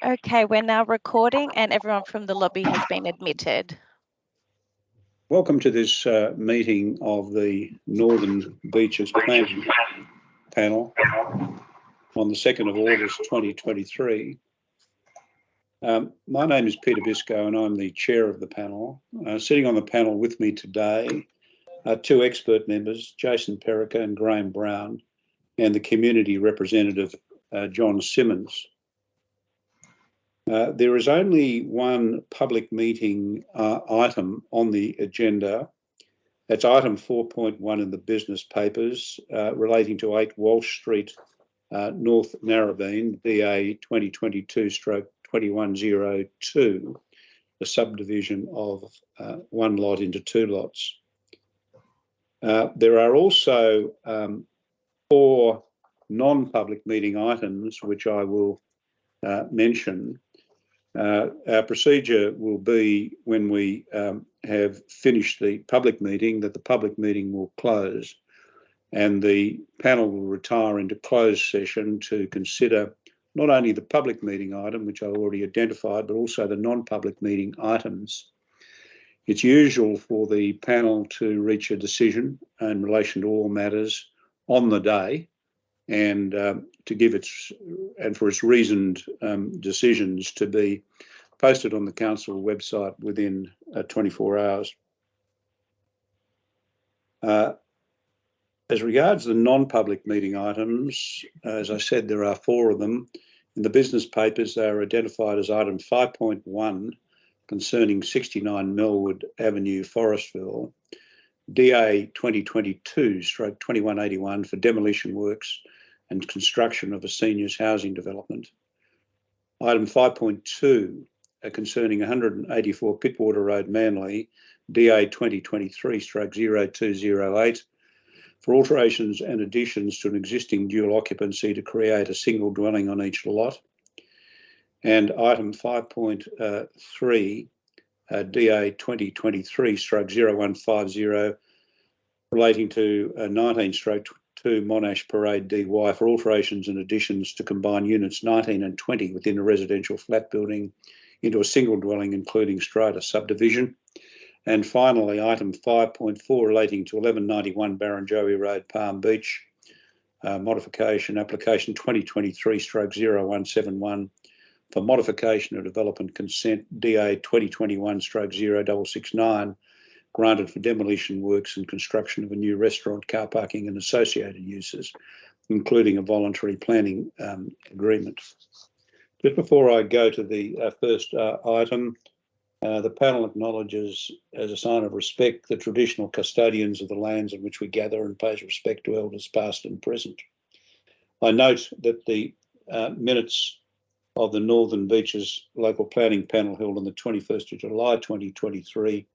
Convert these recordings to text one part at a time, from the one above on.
Okay, we're now recording and everyone from the lobby has been admitted. Welcome to this meeting of the Northern Beaches Planning Panel on the 2nd of August 2023. My name is Peter Biscoe and I'm the chair of the panel. Sitting on the panel with me today are two expert members, Jason Perica and Graham Brown, and the community representative, John Simmons. There is only one public meeting item on the agenda. That's item 4.1 in the business papers relating to 8 Walsh Street, North Narrabeen, BA 2022/2102, the subdivision of one lot into 2 lots. There are also 4 non-public meeting items which I will mention. Our procedure will be, when we have finished the public meeting, that the public meeting will close and the panel will retire into closed session to consider not only the public meeting item, which I already identified, but also the non-public meeting items. It's usual for the panel to reach a decision in relation to all matters on the day, and to give for its reasoned decisions to be posted on the council website within 24 hours. As regards the non-public meeting items, as I said, there are 4 of them. In the business papers, they are identified as item 5.1 concerning 69 Melwood Avenue, Forestville, DA 2022/2181 for demolition works and construction of a seniors housing development. Item 5.2 concerning 184 Pittwater Road, Manly, DA 2023/0208 for alterations and additions to an existing dual occupancy to create a single dwelling on each lot. And item 5.3 DA 2023/0150 relating to 19/2 Monash Parade DY for alterations and additions to combine units 19 and 20 within a residential flat building into a single dwelling, including strata subdivision. And finally, item 5.4 relating to 1191 Barrenjoey Road, Palm Beach, modification application 2023/0171 for modification of development consent DA 2021/0669, granted for demolition works and construction of a new restaurant, car parking and associated uses, including a voluntary planning agreement. Just before I go to the first item, the panel acknowledges, as a sign of respect, the traditional custodians of the lands in which we gather and pays respect to elders past and present. I note that the minutes of the Northern Beaches Local Planning Panel held on the 21st of July 2023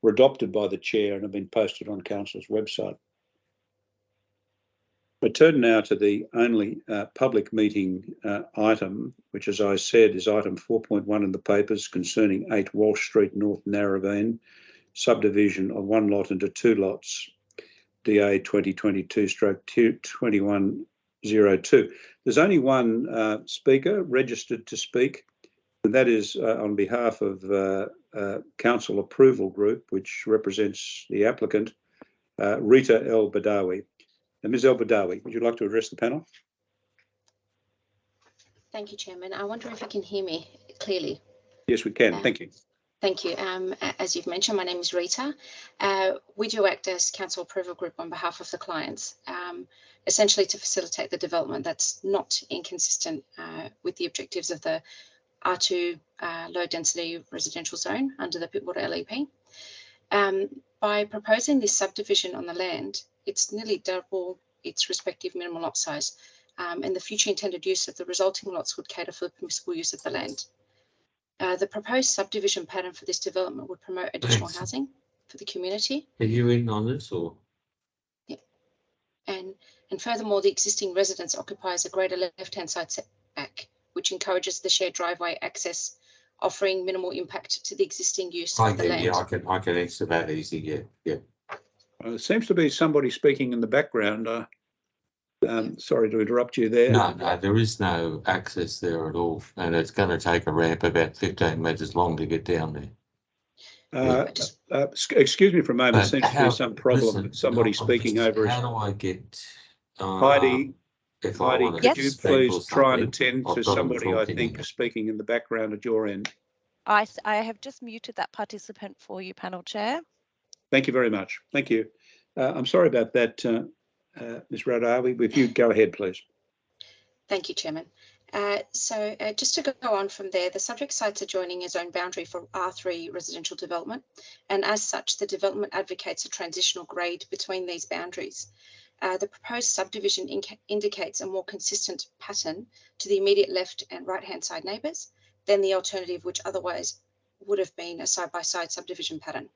were adopted by the chair and have been posted on council's website. I turn now to the only public meeting item, which, as I said, is item 4.1 in the papers concerning 8 Walsh Street, North Narrabeen, subdivision of 1 lot into 2 lots, DA 2022/2102. There's only one speaker registered to speak, and that is on behalf of Council Approval Group, which represents the applicant, Rita El Badawi. Ms El Badawi, would you like to address the panel? Thank you, Chairman. I wonder if you can hear me clearly. Yes, we can. Thank you. Thank you. As you've mentioned, my name is Rita. We do act as Council Approval Group on behalf of the clients, essentially to facilitate the development that's not inconsistent with the objectives of the R2 low density residential zone under the Pittwater LEP. By proposing this subdivision on the land, it's nearly double its respective minimum lot size, and the future intended use of the resulting lots would cater for the permissible use of the land. The proposed subdivision pattern for this development would promote additional housing for the community. Are you in on this, or? Yeah. And furthermore, the existing residence occupies a greater left-hand side setback, which encourages the shared driveway access, offering minimal impact to the existing use of the land. Yeah, I can answer that easy. Yeah. There seems to be somebody speaking in the background. Sorry to interrupt you there. No, there is no access there at all, and it's going to take a ramp about 15 metres long to get down there. Excuse me for a moment. Seems to be How- some problem listen, with somebody speaking over us. How do I get Heidi, if I want to could you Yes. speak or please try and something? attend I've to got 'em somebody, I talking think, here. speaking in the background at your end? I have just muted that participant for you, panel chair. Thank you very much. Thank you. I'm sorry about that, Ms. Radawi. If you go ahead, please. Thank you, Chairman. Just to go on from there, the subject site's adjoining a zone boundary for R3 residential development, and as such, the development advocates a transitional grade between these boundaries. The proposed subdivision indicates a more consistent pattern to the immediate left and right-hand side neighbours than the alternative, which otherwise would have been a side-by-side subdivision pattern.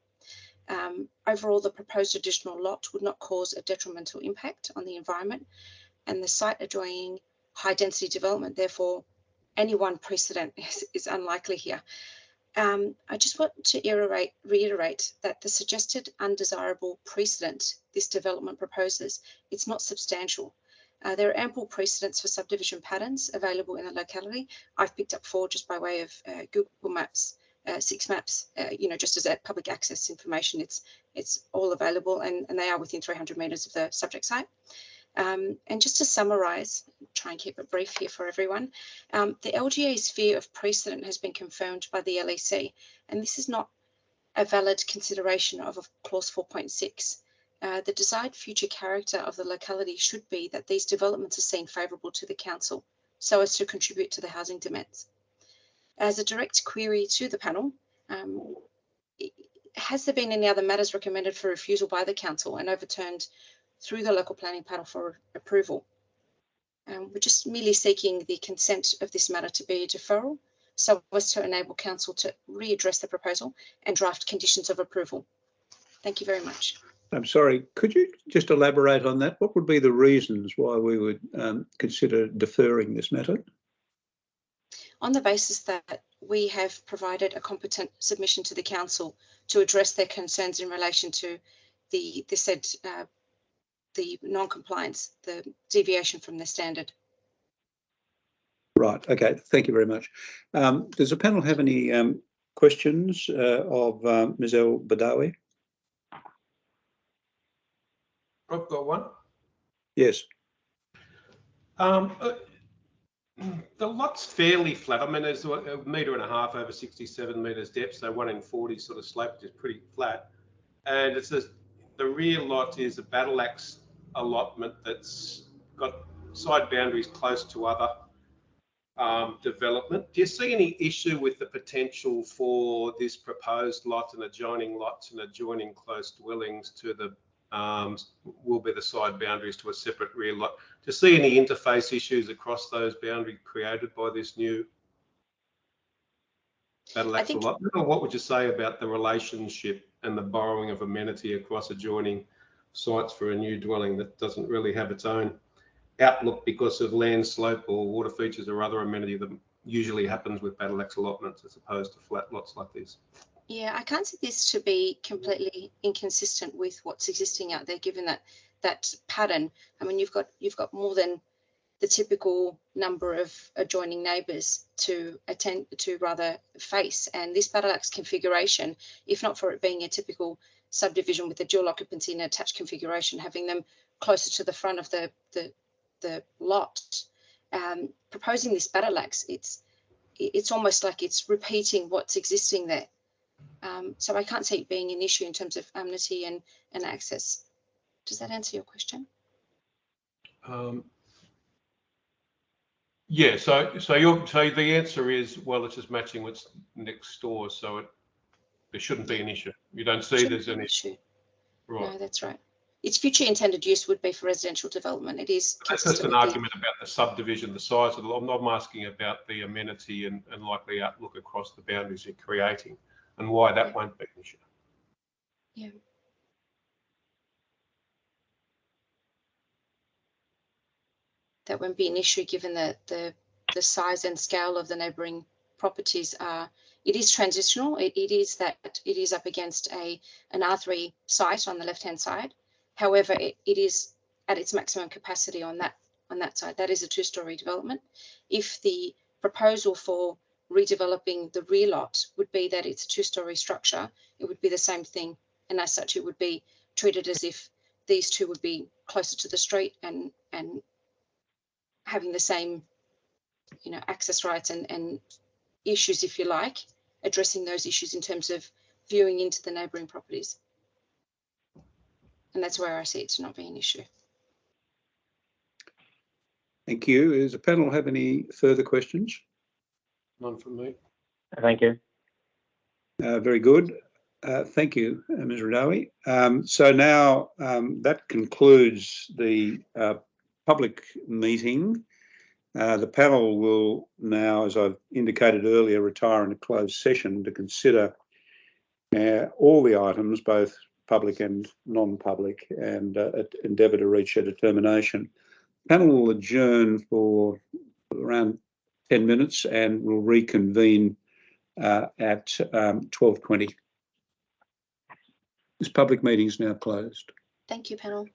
Overall, the proposed additional lot would not cause a detrimental impact on the environment, and the site adjoining high-density development, therefore, any one precedent is unlikely here. I just want to reiterate that the suggested undesirable precedent this development proposes, it's not substantial. There are ample precedents for subdivision patterns available in the locality. I've picked up 4 just by way of Google Maps, 6 maps, just as a public access information. It's all available, and they are within 300 metres of the subject site. And just to summarise, try and keep it brief here for everyone, the LGA's fear of precedent has been confirmed by the LEC, and this is not a valid consideration of clause 4.6. The desired future character of the locality should be that these developments are seen favourable to the council, so as to contribute to the housing demands. As a direct query to the panel, has there been any other matters recommended for refusal by the council and overturned through the local planning panel for approval? We're just merely seeking the consent of this matter to be a deferral, so as to enable council to readdress the proposal and draft conditions of approval. Thank you very much. I'm sorry, could you just elaborate on that? What would be the reasons why we would consider deferring this matter? On the basis that we have provided a competent submission to the council to address their concerns in relation to the non-compliance, the deviation from the standard. Right, okay, thank you very much. Does the panel have any questions of Ms. El Badawi? I've got one. Yes. The lot's fairly flat. I mean, there's a 1.5 metres over 67 metres depth, so 1 in 40 sort of slope, which is pretty flat. And it says the rear lot is a battle axe allotment that's got side boundaries close to other development. Do you see any issue with the potential for this proposed lot and adjoining lots and adjoining close dwellings to the will be the side boundaries to a separate rear lot? Do you see any interface issues across those boundaries created by this new battle axe allotment? Or what would you say about the relationship and the borrowing of amenity across adjoining sites for a new dwelling that doesn't really have its own outlook because of land slope or water features or other amenity that usually happens with battle axe allotments as opposed to flat lots like this? Yeah, I can't see this to be completely inconsistent with what's existing out there, given that pattern. I mean, you've got more than the typical number of adjoining neighbours to face, and this battle axe configuration, if not for it being a typical subdivision with a dual occupancy and attached configuration, having them closer to the front of the lot, proposing this battle axe, it's almost like it's repeating what's existing there. So I can't see it being an issue in terms of amenity and access. Does that answer your question? Yeah. So the answer is, well, it's just matching what's next door, so there shouldn't be an issue. You don't see there's an issue. Right. No, that's right. Its future intended use would be for residential development. It is. That's just an argument about the subdivision, the size of the lot. I'm asking about the amenity and likely outlook across the boundaries you're creating, and why that won't be an issue. Yeah. That won't be an issue given the size and scale of the neighbouring properties are. It is transitional. It is up against an R3 site on the left-hand side. However, it is at its maximum capacity on that side. That is a two-story development. If the proposal for redeveloping the rear lot would be that it's a two-story structure, it would be the same thing, and as such, it would be treated as if these two would be closer to the street and having the same, you know, access rights and issues, if you like, addressing those issues in terms of viewing into the neighbouring properties. And that's where I see it to not be an issue. Thank you. Does the panel have any further questions? None from me. Thank you. Very good. Thank you, Ms. Radawi. So now that concludes the public meeting. The panel will now, as I've indicated earlier, retire into closed session to consider all the items, both public and non-public, and endeavour to reach a determination. The panel will adjourn for around 10 minutes and will reconvene at 12:20. This public meeting is now closed. Thank you, panel.